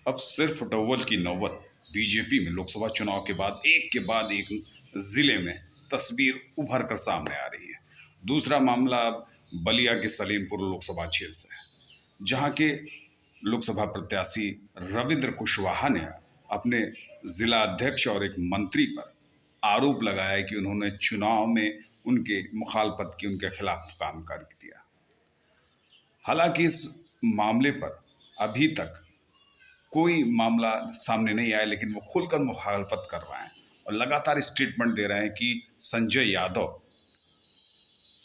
अब सिर फुटव्वल की नौबत बीजेपी में लोकसभा चुनाव के बाद एक जिले में तस्वीर उभर कर सामने आ रही है। दूसरा मामला अब बलिया के सलीमपुर लोकसभा क्षेत्र से है, जहां के लोकसभा प्रत्याशी रविंद्र कुशवाहा ने अपने जिला अध्यक्ष और एक मंत्री पर आरोप लगाया कि उन्होंने चुनाव में उनके मुखालफत की, उनके खिलाफ काम कर दिया। हालांकि इस मामले पर अभी तक कोई मामला सामने नहीं आया, लेकिन वो खुलकर मुखालफत कर रहे हैं और लगातार स्टेटमेंट दे रहे हैं कि संजय यादव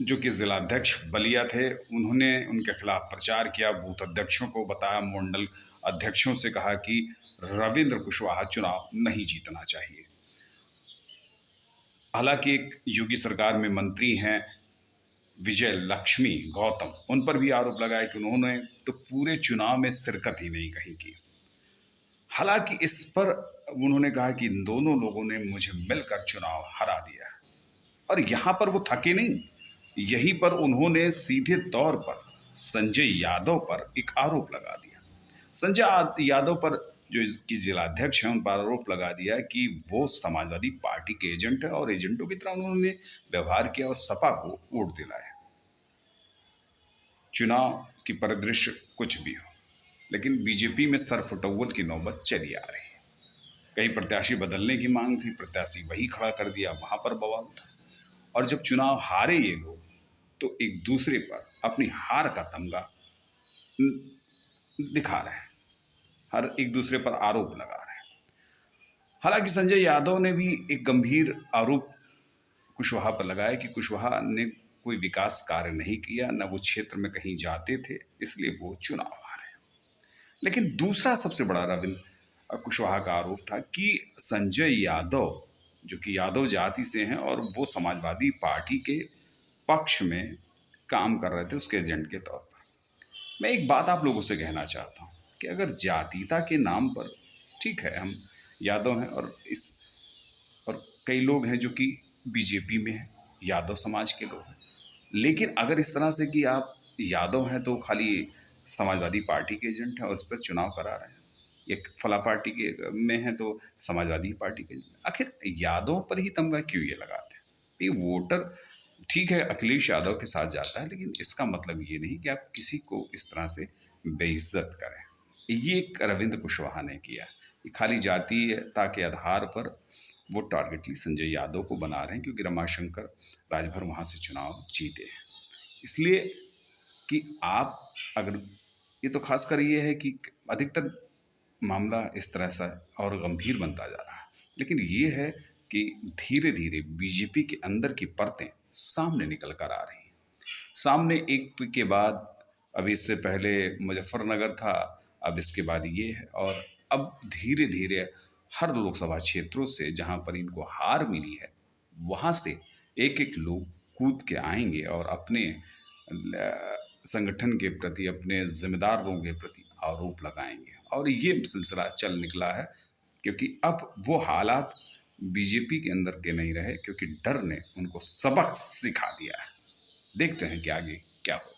जो कि जिलाध्यक्ष बलिया थे, उन्होंने उनके खिलाफ प्रचार किया, बूथ अध्यक्षों को बताया, मंडल अध्यक्षों से कहा कि रविंद्र कुशवाहा चुनाव नहीं जीतना चाहिए। हालांकि एक योगी सरकार में मंत्री हैं विजय लक्ष्मी गौतम, उन पर भी आरोप लगाया कि उन्होंने तो पूरे चुनाव में शिरकत ही नहीं कहीं की। हालांकि इस पर उन्होंने कहा कि इन दोनों लोगों ने मुझे मिलकर चुनाव हरा दिया है। और यहां पर वो थके नहीं, यहीं पर उन्होंने सीधे तौर पर संजय यादव पर एक आरोप लगा दिया। संजय यादव पर, जो इसकी जिलाध्यक्ष हैं, उन पर आरोप लगा दिया कि वो समाजवादी पार्टी के एजेंट है और एजेंटों की तरह उन्होंने व्यवहार किया और सपा को वोट दिलाया। चुनाव की परिदृश्य कुछ भी हो, लेकिन बीजेपी में सरफुटव्वल की नौबत चली आ रही है। कई प्रत्याशी बदलने की मांग थी, प्रत्याशी वही खड़ा कर दिया, वहां पर बवाल था। और जब चुनाव हारे ये लोग, तो एक दूसरे पर अपनी हार का तमगा दिखा रहे हैं, हर एक दूसरे पर आरोप लगा रहे हैं। हालांकि संजय यादव ने भी एक गंभीर आरोप कुशवाहा पर लगाया कि कुशवाहा ने कोई विकास कार्य नहीं किया, न वो क्षेत्र में कहीं जाते थे, इसलिए वो चुनाव हारे। लेकिन दूसरा सबसे बड़ा रविंद्र कुशवाहा का आरोप था कि संजय यादव, जो कि यादव जाति से हैं और वो समाजवादी पार्टी के पक्ष में काम कर रहे थे, उसके एजेंट के तौर पर। मैं एक बात आप लोगों से कहना चाहता हूँ कि अगर जातीयता के नाम पर, ठीक है, हम यादव हैं और कई लोग हैं जो कि बीजेपी में हैं, यादव समाज के लोग हैं, लेकिन अगर इस तरह से कि आप यादव हैं तो खाली समाजवादी पार्टी के एजेंट हैं और उस पर चुनाव करा रहे हैं, एक फला पार्टी के में हैं तो समाजवादी पार्टी के, आखिर यादव पर ही तमगा क्यों ये लगाते हैं? ये वोटर, ठीक है, अखिलेश यादव के साथ जाता है, लेकिन इसका मतलब ये नहीं कि आप किसी को इस तरह से बेइज्जत करें। ये एक रविंद्र कुशवाहा ने किया, ये खाली जातीयता के आधार पर वो टारगेटली संजय यादव को बना रहे हैं, क्योंकि रमाशंकर राजभर वहाँ से चुनाव जीते हैं। इसलिए कि आप अगर, ये तो खासकर ये है कि अधिकतर मामला इस तरह से और गंभीर बनता जा रहा है, लेकिन ये है कि धीरे धीरे बीजेपी के अंदर की परतें सामने निकल कर आ रही हैं। सामने एक के बाद, अभी इससे पहले मुजफ्फरनगर था, अब इसके बाद ये है, और अब धीरे धीरे हर लोकसभा क्षेत्रों से जहां पर इनको हार मिली है, वहां से एक एक लोग कूद के आएंगे और अपने संगठन के प्रति, अपने जिम्मेदारों के प्रति आरोप लगाएंगे। और ये सिलसिला चल निकला है, क्योंकि अब वो हालात बीजेपी के अंदर के नहीं रहे, क्योंकि डर ने उनको सबक सिखा दिया है। देखते हैं कि आगे क्या हो।